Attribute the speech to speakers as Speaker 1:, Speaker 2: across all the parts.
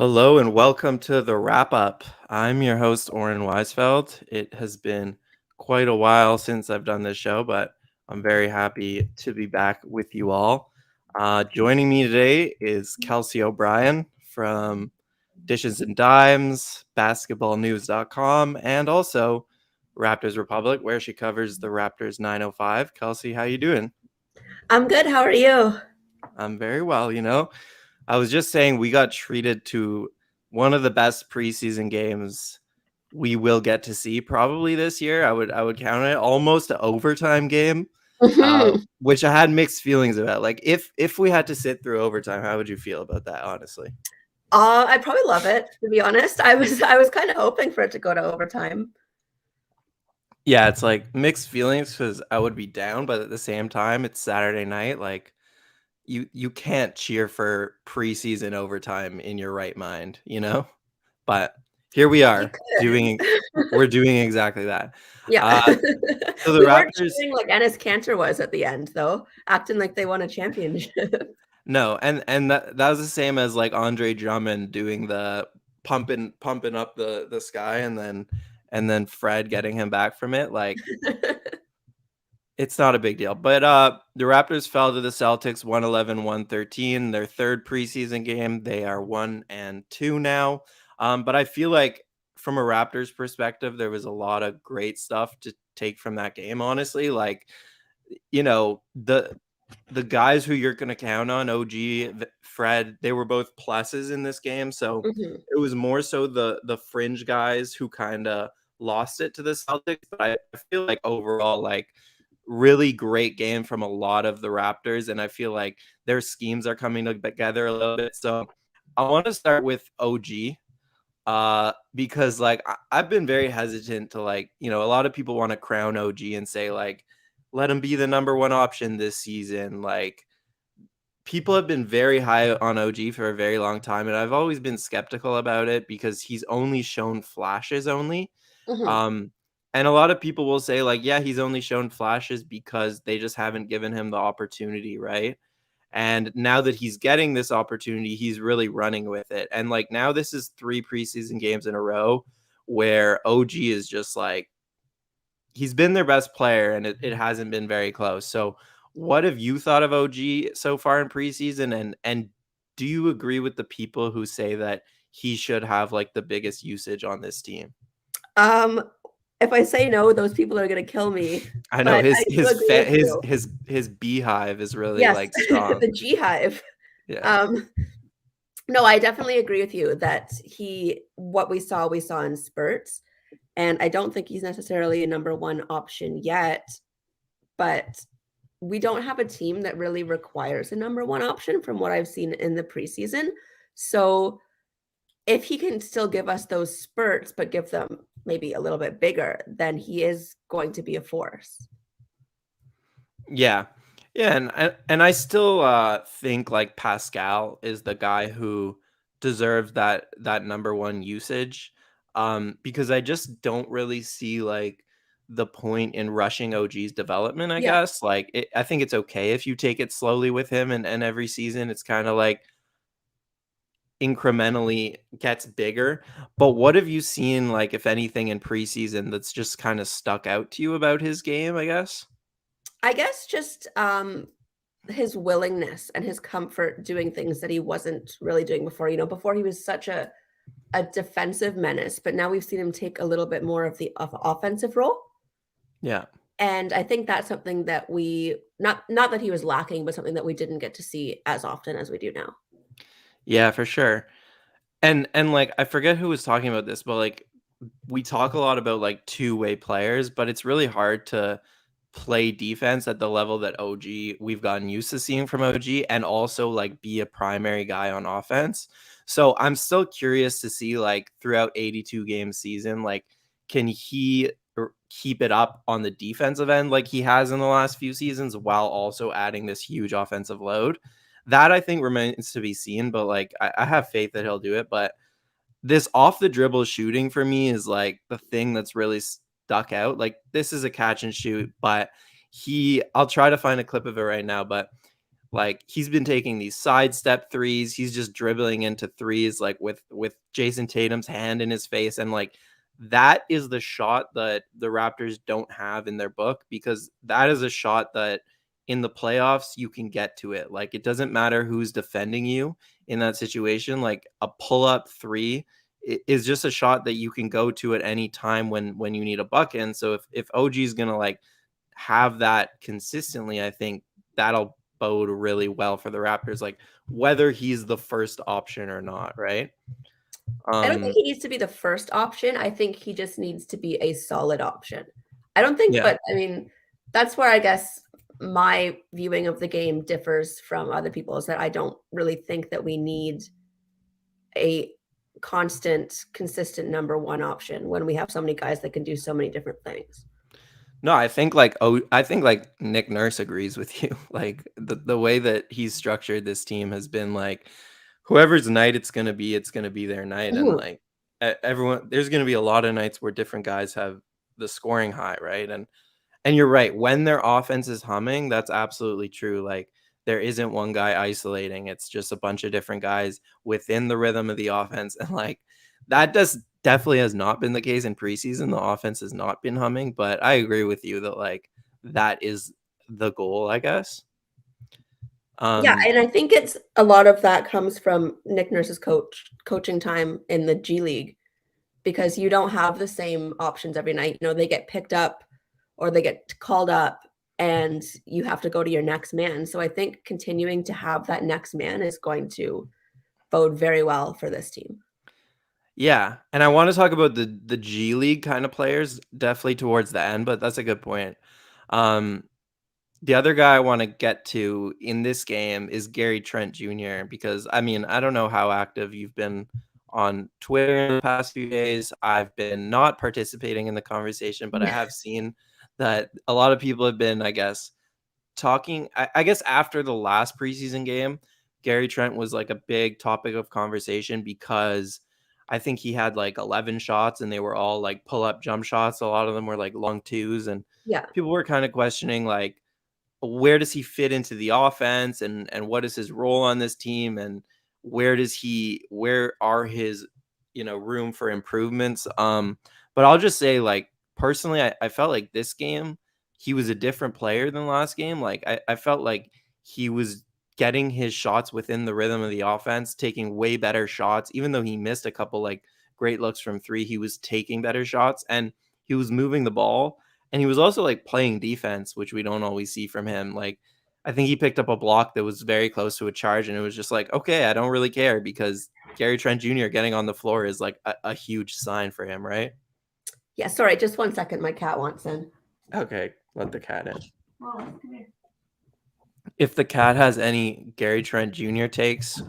Speaker 1: Hello and welcome to the wrap up. I'm your host, Oren Weisfeld. It has been quite a while since I've done this show, but I'm very happy to be back with you all. Joining me today is Kelsea O'Brien from Dishes and Dimes, basketballnews.com, and also Raptors Republic, where she covers the Raptors 905. Kelsea, how you doing?
Speaker 2: I'm good. How are you?
Speaker 1: I'm very well. I was just saying we got treated to one of the best preseason games we will get to see probably this year. I would count it almost an overtime game,
Speaker 2: hmm
Speaker 1: which I had mixed feelings about. Like if we had to sit through overtime, how would you feel about that? Honestly,
Speaker 2: I'd probably love it, to be honest. I was kind of hoping for it to go to overtime.
Speaker 1: yeah, it's like mixed feelings because I would be down, but at the same time, it's Saturday night. Like you can't cheer for preseason overtime in your right mind. But here we
Speaker 2: You
Speaker 1: are
Speaker 2: could.
Speaker 1: doing we're doing exactly that.
Speaker 2: Yeah.
Speaker 1: Uh, so the
Speaker 2: We weren't
Speaker 1: Raptors,
Speaker 2: cheering like Ennis Cantor was at the end, though, acting like they won a championship.
Speaker 1: no, and that was the same as like Andre Drummond doing the pumping up the sky and then Fred getting him back from it. Like it's not a big deal. But the Raptors fell to the Celtics 111-113, their third preseason game. They are 1-2 now. But I feel like from a Raptors perspective, there was a lot of great stuff to take from that game, honestly. Like, the guys who you're going to count on, OG, Fred, they were both pluses in this game. So
Speaker 2: hmm
Speaker 1: it was more so the fringe guys who kind of lost it to the Celtics. But I feel like overall, like, really great game from a lot of the Raptors, and I feel like their schemes are coming together a little bit. So I want to start with OG, because like I've been very hesitant to, like, a lot of people want to crown OG and say like let him be the number one option this season. Like, people have been very high on OG for a very long time, and I've always been skeptical about it because he's only shown flashes only.
Speaker 2: hmm
Speaker 1: Um, and a lot of people will say, like, yeah, he's only shown flashes because they just haven't given him the opportunity, right? And now that he's getting this opportunity, he's really running with it. And like now, this is three preseason games in a row where OG is just like he's been their best player, and it hasn't been very close. So, what have you thought of OG so far in preseason? And do you agree with the people who say that he should have like the biggest usage on this team?
Speaker 2: Um, if I say no, those people are gonna kill me.
Speaker 1: I know
Speaker 2: But I
Speaker 1: his
Speaker 2: do
Speaker 1: his
Speaker 2: agree
Speaker 1: fa-
Speaker 2: with
Speaker 1: his
Speaker 2: you.
Speaker 1: his his beehive is really
Speaker 2: Yes,
Speaker 1: like strong.
Speaker 2: the G Hive.
Speaker 1: Yeah.
Speaker 2: Um, no, I definitely agree with you that what we saw in spurts. And I don't think he's necessarily a number one option yet, but we don't have a team that really requires a number one option from what I've seen in the preseason. So if he can still give us those spurts, but give them maybe a little bit bigger, then he is going to be a force.
Speaker 1: Yeah. Yeah, and I still think like Pascal is the guy who deserves that number one usage, because I just don't really see like the point in rushing OG's development, I
Speaker 2: Yeah.
Speaker 1: guess. Like I think it's okay if you take it slowly with him, and every season it's kind of like incrementally gets bigger. But what have you seen, like, if anything, in preseason that's just kind of stuck out to you about his game, I guess?
Speaker 2: I guess just his willingness and his comfort doing things that he wasn't really doing before. Before he was such a defensive menace, but now we've seen him take a little bit more of the offensive role.
Speaker 1: Yeah.
Speaker 2: And I think that's something that we not that he was lacking, but something that we didn't get to see as often as we do now.
Speaker 1: Yeah, for sure. And like I forget who was talking about this, but like we talk a lot about like two-way players, but it's really hard to play defense at the level that we've gotten used to seeing from OG, and also like be a primary guy on offense. So I'm still curious to see, like, throughout 82 game season, like, can he keep it up on the defensive end like he has in the last few seasons while also adding this huge offensive load? That I think remains to be seen, but like I have faith that he'll do it. But this off the dribble shooting for me is like the thing that's really stuck out. Like, this is a catch and shoot, but I'll try to find a clip of it right now, but Like he's been taking these sidestep threes. He's just dribbling into threes like with Jason Tatum's hand in his face, and like that is the shot that the Raptors don't have in their book, because that is a shot that in the playoffs you can get to it. Like it doesn't matter who's defending you in that situation. Like a pull-up three is just a shot that you can go to at any time when you need a bucket. And so if OG is gonna like have that consistently, I think that'll bode really well for the Raptors, like whether he's the first option or not, right?
Speaker 2: I don't think
Speaker 1: Um,
Speaker 2: he needs to be the first option. I think he just needs to be a solid option. I don't think,
Speaker 1: yeah.
Speaker 2: but I mean, that's where I guess my viewing of the game differs from other people, is that I don't really think that we need a constant, consistent number one option when we have so many guys that can do so many different things.
Speaker 1: No, I think like Nick Nurse agrees with you. Like the way that he's structured this team has been like whoever's night it's gonna be their night, and
Speaker 2: Mhm.
Speaker 1: like everyone, there's gonna be a lot of nights where different guys have the scoring high, right? And you're right. When their offense is humming, that's absolutely true. Like there isn't one guy isolating. It's just a bunch of different guys within the rhythm of the offense. And like that does definitely has not been the case in preseason. The offense has not been humming, but I agree with you that like that is the goal, I guess.
Speaker 2: Yeah,
Speaker 1: Um
Speaker 2: and I think it's a lot of that comes from Nick Nurse's coaching time in the G League, because you don't have the same options every night. You know, they get picked up or they get called up and you have to go to your next man. So I think continuing to have that next man is going to bode very well for this team.
Speaker 1: yeah, and I want to talk about the G League kind of players definitely towards the end, but that's a good point. Um The other guy I wanna get to in this game is Gary Trent Jr., because, I mean, I don't know how active you've been on Twitter in the past few days. I've been not participating in the conversation, but I have seen that a lot of people have been, I guess, talking. I guess after the last preseason game, Gary Trent was, like, a big topic of conversation because I think he had, like, 11 shots, and they were all, like, pull-up jump shots. A lot of them were, like, long twos, and
Speaker 2: Yeah.
Speaker 1: people were kinda questioning, like, where does he fit into the offense, and what is his role on this team, and where are his room for improvements. But I'll just say, like, personally, I felt like this game he was a different player than last game. Like I felt like he was getting his shots within the rhythm of the offense, taking way better shots. Even though he missed a couple like great looks from three, he was taking better shots, and he was moving the ball, and he was also like playing defense, which we don't always see from him. Like I think he picked up a block that was very close to a charge, and it was just like, okay, I don't really care, because Gary Trent Jr. getting on the floor is like a huge sign for him, right?
Speaker 2: Yeah, sorry, just 1 second. My cat wants in.
Speaker 1: Okay, let the cat in.
Speaker 2: Oh, come here.
Speaker 1: If the cat has any Gary Trent Jr. takes,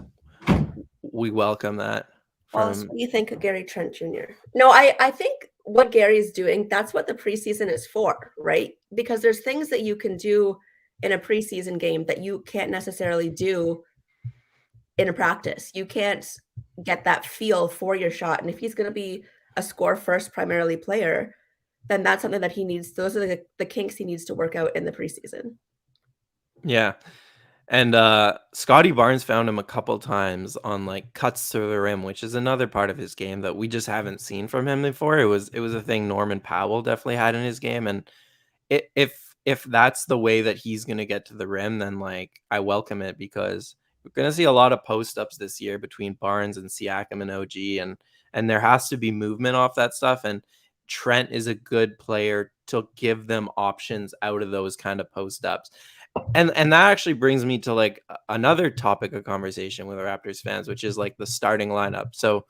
Speaker 1: we welcome that
Speaker 2: Wallace,
Speaker 1: from.
Speaker 2: what do you think of Gary Trent Jr.? No, I think what Gary's doing, that's what the preseason is for, right? Because there's things that you can do in a preseason game that you can't necessarily do in a practice. You can't get that feel for your shot. And if he's going to be a score first primarily player, then that's something that he needs. Those are the kinks he needs to work out in the preseason.
Speaker 1: Yeah. And Scotty Barnes found him a couple times on like cuts through the rim, which is another part of his game that we just haven't seen from him before. It was a thing Norman Powell definitely had in his game, and if that's the way that he's gonna get to the rim, then like I welcome it, because we're gonna see a lot of post ups this year between Barnes and Siakam and OG, and there has to be movement off that stuff. And Trent is a good player to give them options out of those kind of post ups. And that actually brings me to like another topic of conversation with the Raptors fans, which is like the starting lineup. So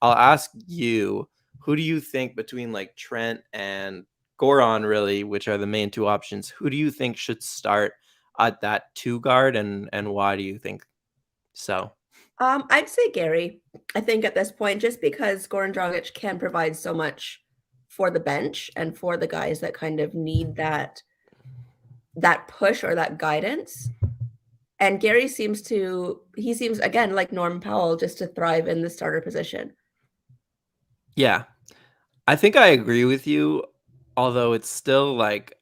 Speaker 1: I'll ask you, who do you think between like Trent and Goran, really, which are the main two options, who do you think should start at that two guard, and why do you think so?
Speaker 2: I'd say Gary. I think at this point, just because Goran Dragic can provide so much for the bench and for the guys that kind of need that push or that guidance. And Gary seems again like Norman Powell, just to thrive in the starter position.
Speaker 1: Yeah, I think I agree with you, although it's still like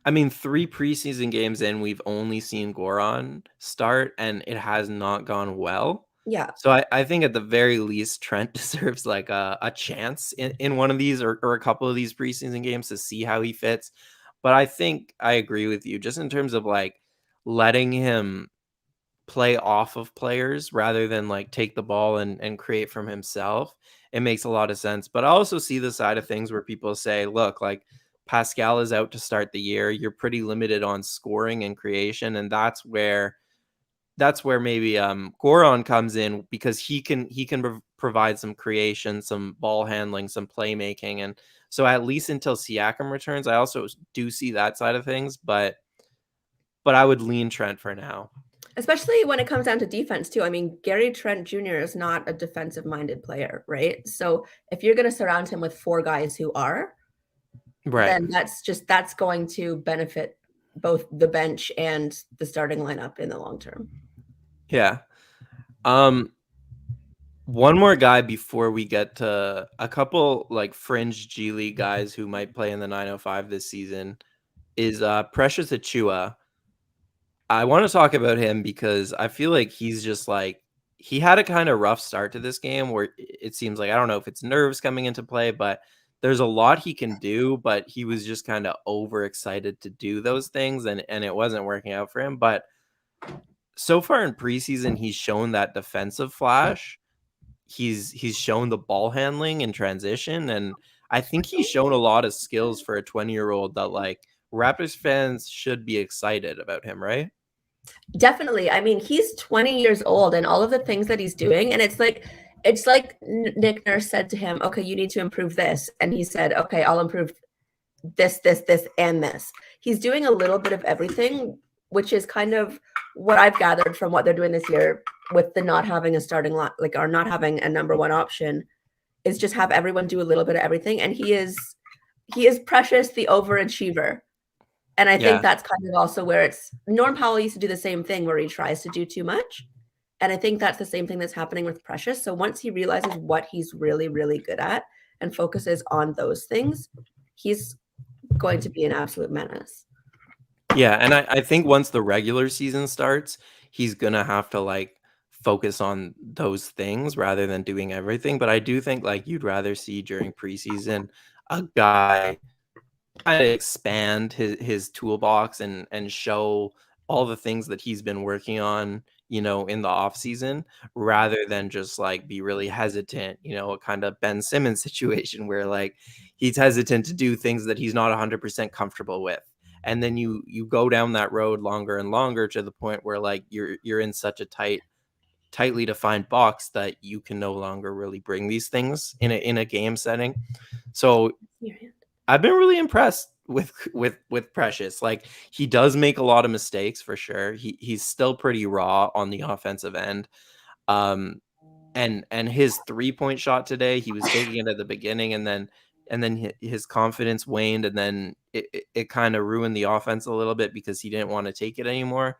Speaker 1: I mean, 3 preseason games in, we've only seen Goran start, and it has not gone well.
Speaker 2: Yeah.
Speaker 1: So I think at the very least, Trent deserves like a chance in one of these or a couple of these preseason games to see how he fits. But I think I agree with you just in terms of like letting him play off of players rather than like take the ball and create from himself. It makes a lot of sense. But I also see the side of things where people say, look, like Pascal is out to start the year. You're pretty limited on scoring and creation. And that's where maybe Goran comes in because he can provide some creation, some ball handling, some playmaking. And so at least until Siakam returns, I also do see that side of things, but I would lean Trent for now.
Speaker 2: Especially when it comes down to defense too. I mean, Gary Trent Jr. is not a defensive minded player, right? So if you're going to surround him with 4 guys who are,
Speaker 1: Right.
Speaker 2: then that's going to benefit both the bench and the starting lineup in the long term.
Speaker 1: Yeah. Um, one more guy before we get to a couple like fringe G League guys who might play in the 905 this season is Precious Achua. I want to talk about him because I feel like he's just like he had a kind of rough start to this game where it seems like I don't know if it's nerves coming into play, but there's a lot he can do, but he was just kind of overexcited to do those things and it wasn't working out for him. But so far in preseason, he's shown that defensive flash. He's shown the ball handling in transition, and I think he's shown a lot of skills for a 20-year-old that like Raptors fans should be excited about him, right?
Speaker 2: Definitely. I mean, he's 20 years old and all of the things that he's doing. And it's like Nick Nurse said to him, okay, you need to improve this. And he said, okay, I'll improve this, and this. He's doing a little bit of everything, which is kind of what I've gathered from what they're doing this year with the not having a starting lot, like, or not having a number one option, is just have everyone do a little bit of everything. And he is Precious, the overachiever. And I think
Speaker 1: Yeah.
Speaker 2: that's kind of also where it's Norm Powell used to do the same thing where he tries to do too much. And I think that's the same thing that's happening with Precious. So once he realizes what he's really, really good at and focuses on those things, he's going to be an absolute menace.
Speaker 1: Yeah, and I think once the regular season starts, he's gonna have to like focus on those things rather than doing everything. But I do think like you'd rather see during preseason a guy kind of expand his toolbox and show all the things that he's been working on, in the off season, rather than just like be really hesitant, a kind of Ben Simmons situation where like he's hesitant to do things that he's not 100% comfortable with. And then you go down that road longer and longer to the point where like you're in such a tightly defined box that you can no longer really bring these things in a game setting. So I've been really impressed with Precious. Like he does make a lot of mistakes for sure. He's still pretty raw on the offensive end. Um, and his 3-point shot today, he was taking it at the beginning, and then his confidence waned, and then it kind of ruined the offense a little bit because he didn't want to take it anymore.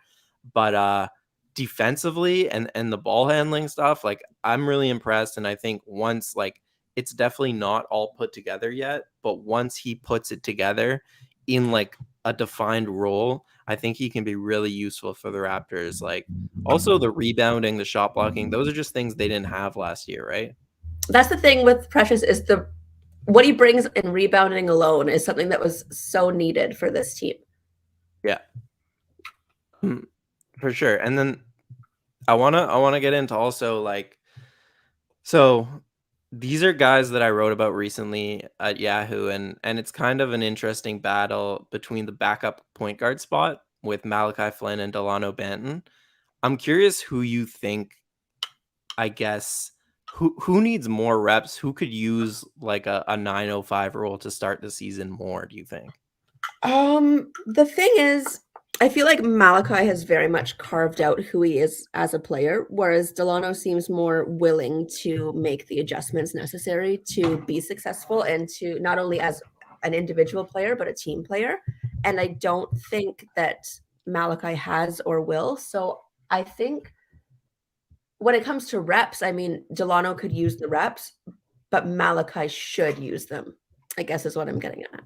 Speaker 1: But defensively and the ball handling stuff, like I'm really impressed, and I think once like it's definitely not all put together yet, but once he puts it together in like a defined role, I think he can be really useful for the Raptors. Like also the rebounding, the shot blocking, those are just things they didn't have last year, right?
Speaker 2: That's the thing with Precious is the what he brings in rebounding alone is something that was so needed for this team.
Speaker 1: Yeah. For sure. And then I wanna get into also like so these are guys that I wrote about recently at Yahoo, and it's kind of an interesting battle between the backup point guard spot with Malachi Flynn and Delano Banton. I'm curious who you think, I guess, who needs more reps? Who could use like a 905 role to start the season more, do you think?
Speaker 2: The thing is, I feel like Malachi has very much carved out who he is as a player, whereas Delano seems more willing to make the adjustments necessary to be successful and to not only as an individual player, but a team player. And I don't think that Malachi has or will. So I think when it comes to reps, I mean, Delano could use the reps, but Malachi should use them, I guess is what I'm getting at.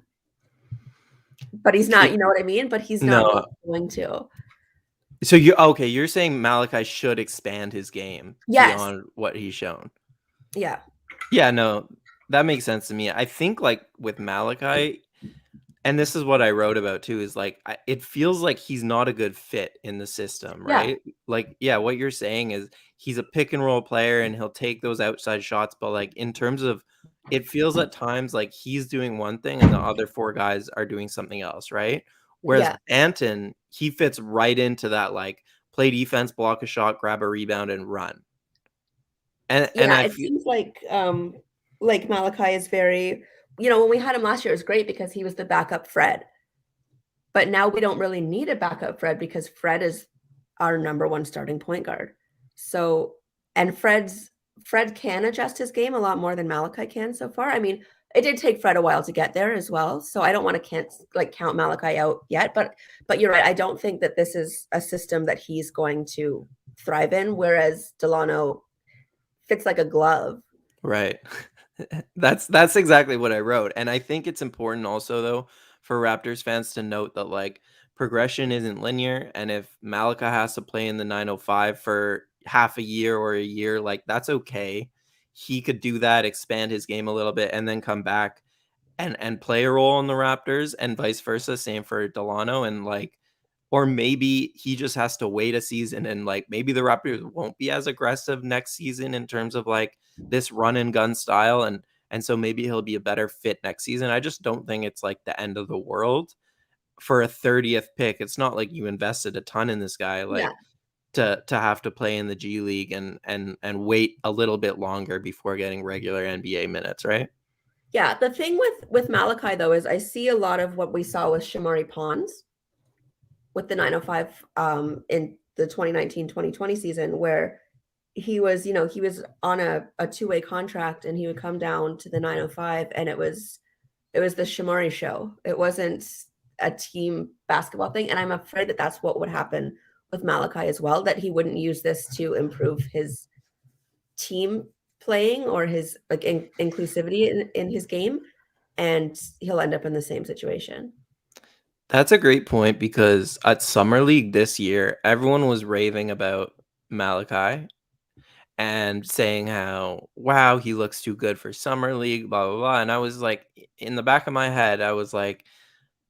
Speaker 2: but he's not, you know what I mean? But he's not really
Speaker 1: No.
Speaker 2: going to.
Speaker 1: So you're saying Malachi should expand his game
Speaker 2: Yes.
Speaker 1: beyond what he's shown.
Speaker 2: Yeah.
Speaker 1: Yeah, no, that makes sense to me. I think like with Malachi, and this is what I wrote about too, is like it feels like he's not a good fit in the system,
Speaker 2: Yeah.
Speaker 1: right? Like, yeah, what you're saying is he's a pick and roll player and he'll take those outside shots, but like in terms of it feels at times like he's doing one thing and the other four guys are doing something else, right? Whereas
Speaker 2: Yeah.
Speaker 1: Banton, he fits right into that like play defense, block a shot, grab a rebound, and run. And
Speaker 2: Yeah,
Speaker 1: I
Speaker 2: it
Speaker 1: feel
Speaker 2: seems like Malachi is very, you know, when we had him last year, it was great because he was the backup Fred. But now we don't really need a backup Fred because Fred is our number one starting point guard. So, and Fred can adjust his game a lot more than Malachi can so far. I mean, it did take Fred a while to get there as well. So I don't want to can't like count Malachi out yet, but you're right. I don't think that this is a system that he's going to thrive in, whereas Delano fits like a glove.
Speaker 1: right. That's exactly what I wrote. And I think it's important also though for Raptors fans to note that like progression isn't linear and if Malika has to play in the 905 for half a year or a year, like that's okay. He could do that, expand his game a little bit and then come back and play a role in the Raptors and vice versa, same for Delano and like or maybe he just has to wait a season and like maybe the Raptors won't be as aggressive next season in terms of like this run and gun style and so maybe he'll be a better fit next season. I just don't think it's like the end of the world for a 30th pick. It's not like you invested a ton in this guy
Speaker 2: Yeah.
Speaker 1: like to have to play in the G League and wait a little bit longer before getting regular NBA minutes, right?
Speaker 2: Yeah. The thing with Malachi though is I see a lot of what we saw with Shamari Pons with the 905 in the 2019-2020 season where he was, you know, he was on a two-way contract and he would come down to the 905 and it was the Shamari show. It wasn't a team basketball thing. And I'm afraid that that's what would happen with Malachi as well, that he wouldn't use this to improve his team playing or his like inclusivity in his game. And he'll end up in the same situation.
Speaker 1: That's a great point because at Summer League this year, everyone was raving about Malachi and saying how, wow, he looks too good for Summer League, blah, blah, blah. And I was like, in the back of my head, I was like,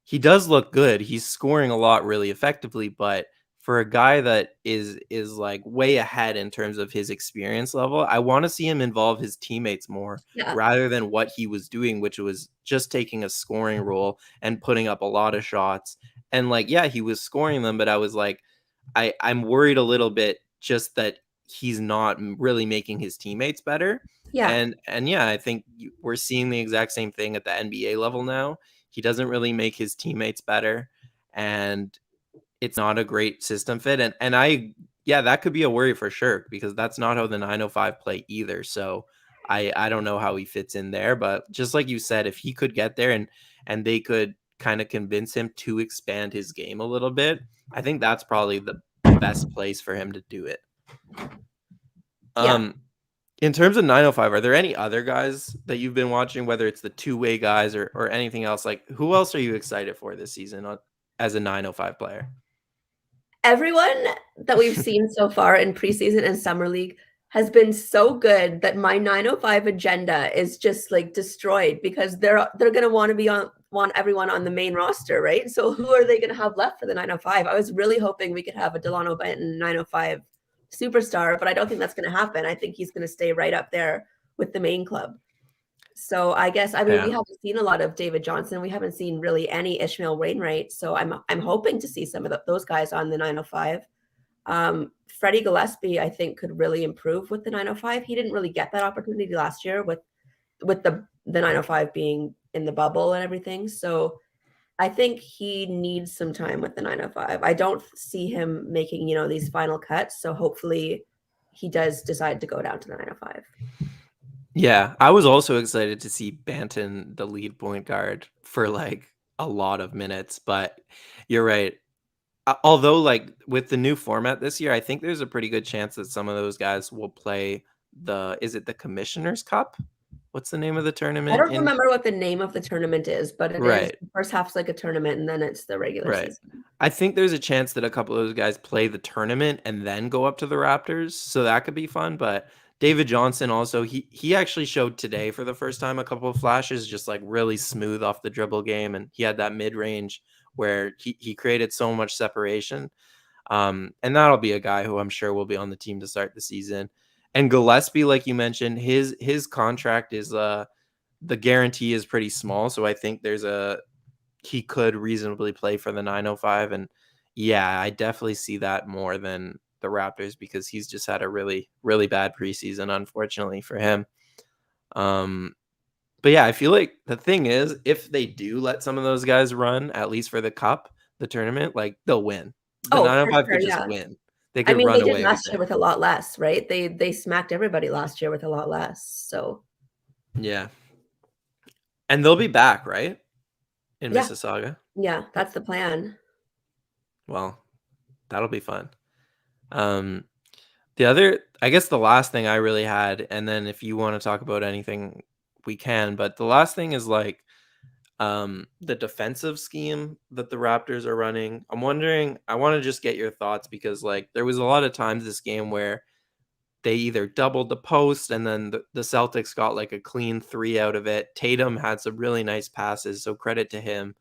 Speaker 1: he does look good. He's scoring a lot really effectively, but for a guy that is like way ahead in terms of his experience level, I want to see him involve his teammates more
Speaker 2: Yeah.
Speaker 1: rather than what he was doing, which was just taking a scoring role and putting up a lot of shots. And like, yeah, he was scoring them, but I was like, I'm worried a little bit just that he's not really making his teammates better.
Speaker 2: Yeah.
Speaker 1: And yeah, I think we're seeing the exact same thing at the NBA level now. He doesn't really make his teammates better, and it's not a great system fit. And I yeah, that could be a worry for sure because that's not how the 905 play either. So I don't know how he fits in there, but just like you said, if he could get there and they could kind of convince him to expand his game a little bit, I think that's probably the best place for him to do it.
Speaker 2: Yeah.
Speaker 1: In terms of 905, are there any other guys that you've been watching, whether it's the two-way guys or anything else? Like, who else are you excited for this season as a 905 player?
Speaker 2: Everyone that we've seen so far in preseason and summer league has been so good that my 905 agenda is just like destroyed because they're going to want to be on want everyone on the main roster, right? So who are they going to have left for the 905? I was really hoping we could have a Delano Benton 905 superstar, but I don't think that's going to happen. I think he's going to stay right up there with the main club. So I guess I mean we
Speaker 1: Yeah.
Speaker 2: haven't seen a lot of David Johnson. We haven't seen really any Ishmael Wainwright. So I'm hoping to see some of those guys on the 905. Freddie Gillespie, I think, could really improve with the 905. He didn't really get that opportunity last year with the 905 being in the bubble and everything. So I think he needs some time with the 905. I don't see him making, you know, these final cuts. So hopefully he does decide to go down to the 905.
Speaker 1: Yeah, I was also excited to see Banton, the lead point guard, for like a lot of minutes, but you're right. Although, like with the new format this year, I think there's a pretty good chance that some of those guys will play is it the Commissioner's Cup? What's the name of the
Speaker 2: I
Speaker 1: tournament
Speaker 2: don't
Speaker 1: in?
Speaker 2: remember what the name of the tournament is, but it is
Speaker 1: Right,
Speaker 2: the first half's like a tournament and then it's the regular
Speaker 1: right.
Speaker 2: season.
Speaker 1: I think there's a chance that a couple of those guys play the tournament and then go up to the Raptors, so that could be fun. But David Johnson also, he actually showed today for the first time a couple of flashes, just like really smooth off the dribble game, and he had that mid range where he created so much separation. And that'll be a guy who I'm sure will be on the team to start the season. And Gillespie, like you mentioned, his contract is the guarantee is pretty small, so I think he could reasonably play for the 905. And yeah, I definitely see that more than the Raptors because he's just had a really, really bad preseason, unfortunately for him. Um, but yeah, I feel like the thing is, if they do let some of those guys run, at least for the cup, the tournament, like they'll win. The
Speaker 2: Oh, for
Speaker 1: 905
Speaker 2: sure,
Speaker 1: could just
Speaker 2: yeah.
Speaker 1: win. They
Speaker 2: I
Speaker 1: could
Speaker 2: mean,
Speaker 1: run
Speaker 2: they did
Speaker 1: away with
Speaker 2: last year
Speaker 1: it.
Speaker 2: with a lot less, right? They smacked everybody last year with a lot less. So
Speaker 1: Yeah. And they'll be back, right? In
Speaker 2: yeah,
Speaker 1: Mississauga.
Speaker 2: yeah, that's the plan.
Speaker 1: Well, that'll be fun. Um, the other, I guess the last thing I really had, and then if you want to talk about anything, we can, but the last thing is like the defensive scheme that the Raptors are running. I'm wondering, I want to just get your thoughts because like there was a lot of times this game where they either doubled the post and then the Celtics got like a clean three out of it. Tatum had some really nice passes, so credit to him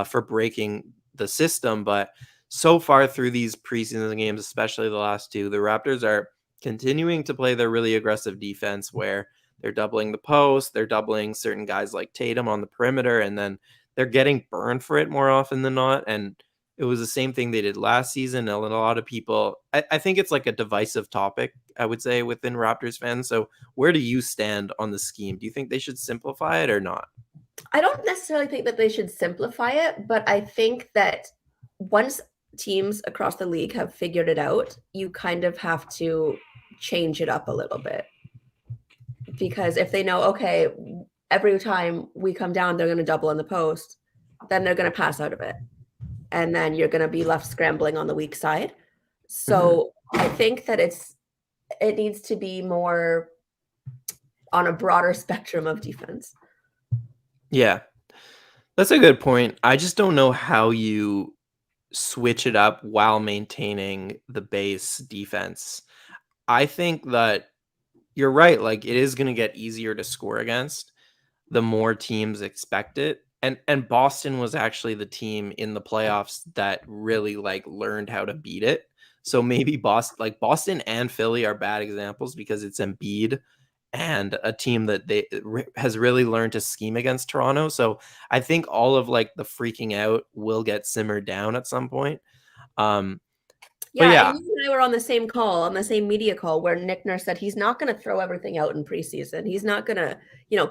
Speaker 1: for breaking the system. But so far through these preseason games, especially the last two, the Raptors are continuing to play their really aggressive defense where they're doubling the post, they're doubling certain guys like Tatum on the perimeter, and then they're getting burned for it more often than not. And it was the same thing they did last season. And a lot of people, I think it's like a divisive topic, I would say, within Raptors fans. So where do you stand on the scheme? Do you think they should simplify it or not?
Speaker 2: I don't necessarily think that they should simplify it, but I think that once teams across the league have figured it out, you kind of have to change it up a little bit. Because if they know, okay, every time we come down, they're going to double in the post, then they're going to pass out of it. And then you're going to be left scrambling on the weak side.
Speaker 1: Mhm.
Speaker 2: So I think that it needs to be more on a broader spectrum of defense.
Speaker 1: Yeah, that's a good point. I just don't know how you switch it up while maintaining the base defense. I think that you're right. Like it is going to get easier to score against the more teams expect it. And Boston was actually the team in the playoffs that really like learned how to beat it. So maybe Boston and Philly are bad examples because it's Embiid and a team that has really learned to scheme against Toronto. So I think all of like the freaking out will get simmered down at some point. Um, but
Speaker 2: Yeah, and
Speaker 1: yeah,
Speaker 2: you and I were on the same call, on the same media call, where Nick Nurse said he's not going to throw everything out in preseason. He's not going to,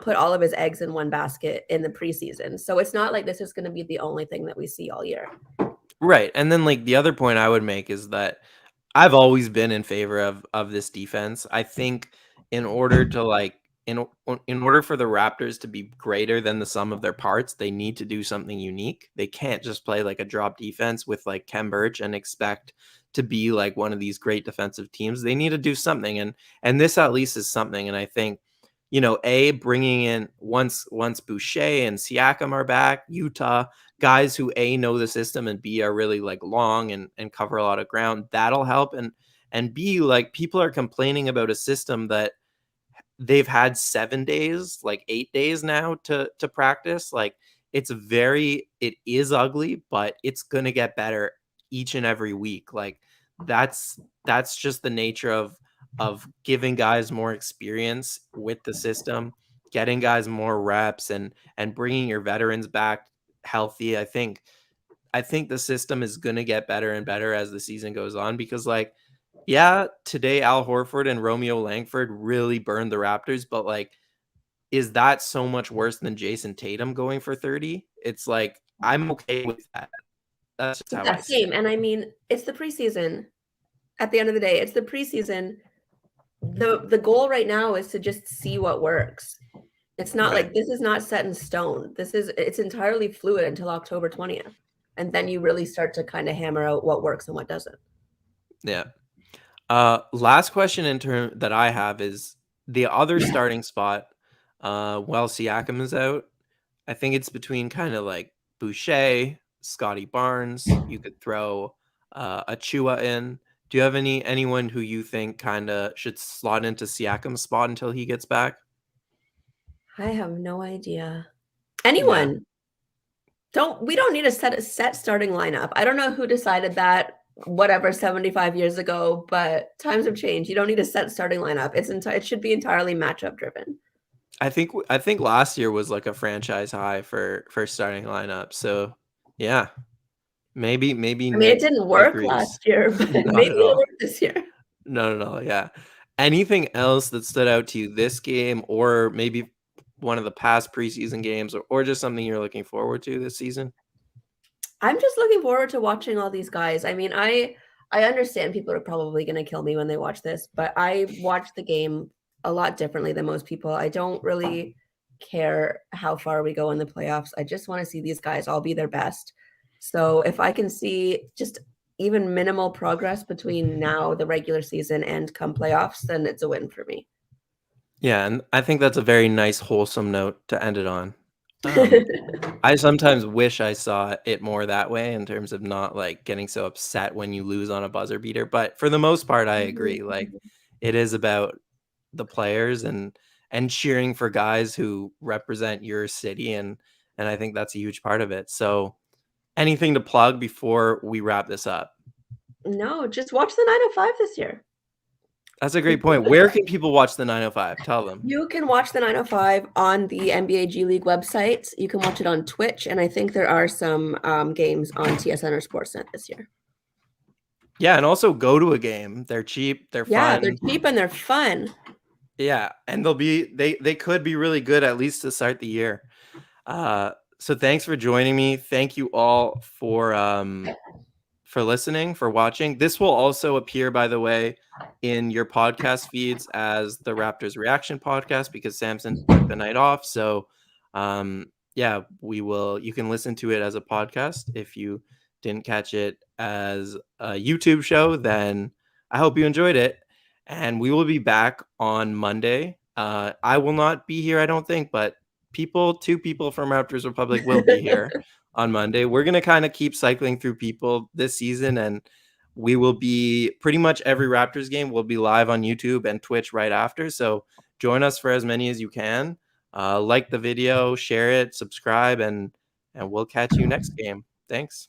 Speaker 2: put all of his eggs in one basket in the preseason. So it's not like this is going to be the only thing that we see all year.
Speaker 1: right. And then like the other point I would make is that I've always been in favor of this defense. I think in order to like in order for the Raptors to be greater than the sum of their parts, they need to do something unique. They can't just play like a drop defense with like Kem Birch and expect to be like one of these great defensive teams. They need to do something, and this at least is something. And I think bringing in once Boucher and Siakam are back, Utah guys who know the system and B are really like long and cover a lot of ground, that'll help. And B, like people are complaining about a system that they've had 7 days, like 8 days now to practice. Like it is ugly, but it's gonna get better each and every week. Like that's just the nature of giving guys more experience with the system, getting guys more reps, and bringing your veterans back healthy. I think the system is going to get better and better as the season goes on because like yeah, today Al Horford and Romeo Langford really burned the Raptors, but like is that so much worse than Jason Tatum going for 30? It's like I'm okay with that. That's just how
Speaker 2: Yeah,
Speaker 1: I see
Speaker 2: same.
Speaker 1: it.
Speaker 2: And I mean, it's the preseason. At the end of the day, it's the preseason. The goal right now is to just see what works. It's not
Speaker 1: Right.
Speaker 2: like this is not set in stone. It's entirely fluid until October 20th. And then you really start to kind of hammer out what works and what doesn't.
Speaker 1: Yeah. Last question in turn that I have is the other starting spot. While Siakam is out. I think it's between kind of like Boucher, Scotty Barnes. You could throw Achua in. Do you have anyone who you think kind of should slot into Siakam's spot until he gets back?
Speaker 2: I have no idea.
Speaker 1: Yeah,
Speaker 2: Anyone. We don't need a set starting lineup. I don't know who decided that whatever 75 years ago, but times have changed. You don't need a set starting lineup. It should be entirely matchup driven.
Speaker 1: I think last year was like a franchise high for starting lineup. So yeah, maybe
Speaker 2: I mean, it
Speaker 1: Nick
Speaker 2: didn't work
Speaker 1: agrees.
Speaker 2: last year, but
Speaker 1: Not
Speaker 2: maybe
Speaker 1: at
Speaker 2: it'll
Speaker 1: all.
Speaker 2: work this year.
Speaker 1: No. Yeah. Anything else that stood out to you this game, or maybe one of the past preseason games, or just something you're looking forward to this season?
Speaker 2: I'm just looking forward to watching all these guys. I mean, I understand people are probably going to kill me when they watch this, but I watch the game a lot differently than most people. I don't really care how far we go in the playoffs. I just want to see these guys all be their best. So if I can see just even minimal progress between now, the regular season, and come playoffs, then it's a win for me.
Speaker 1: Yeah, and I think that's a very nice, wholesome note to end it on. I sometimes wish I saw it more that way in terms of not like getting so upset when you lose on a buzzer beater. But for the most part, I agree. Like it is about the players and cheering for guys who represent your city, and I think that's a huge part of it. So anything to plug before we wrap this up?
Speaker 2: No, just watch the 905 this year.
Speaker 1: That's a great point. Where can people watch the 905? Tell them.
Speaker 2: You can watch the 905 on the NBA G League website. You can watch it on Twitch, and I think there are some games on TSN or Sportsnet this year.
Speaker 1: Yeah, and also go to a game. They're cheap, they're
Speaker 2: Yeah,
Speaker 1: fun.
Speaker 2: they're cheap and they're fun.
Speaker 1: Yeah, and they could be really good at least to start the year. So thanks for joining me. Thank you all for listening, for watching. This will also appear, by the way, in your podcast feeds as the Raptors Reaction Podcast because Samson took the night off. So, yeah, you can listen to it as a podcast. If you didn't catch it as a YouTube show, then I hope you enjoyed it. And we will be back on Monday. I will not be here, I don't think, but two people from Raptors Republic will be here on Monday. We're going to kind of keep cycling through people this season, and we will be pretty much every Raptors game will be live on YouTube and Twitch right after. So join us for as many as you can. Like the video, share it, subscribe, and we'll catch you next game. Thanks.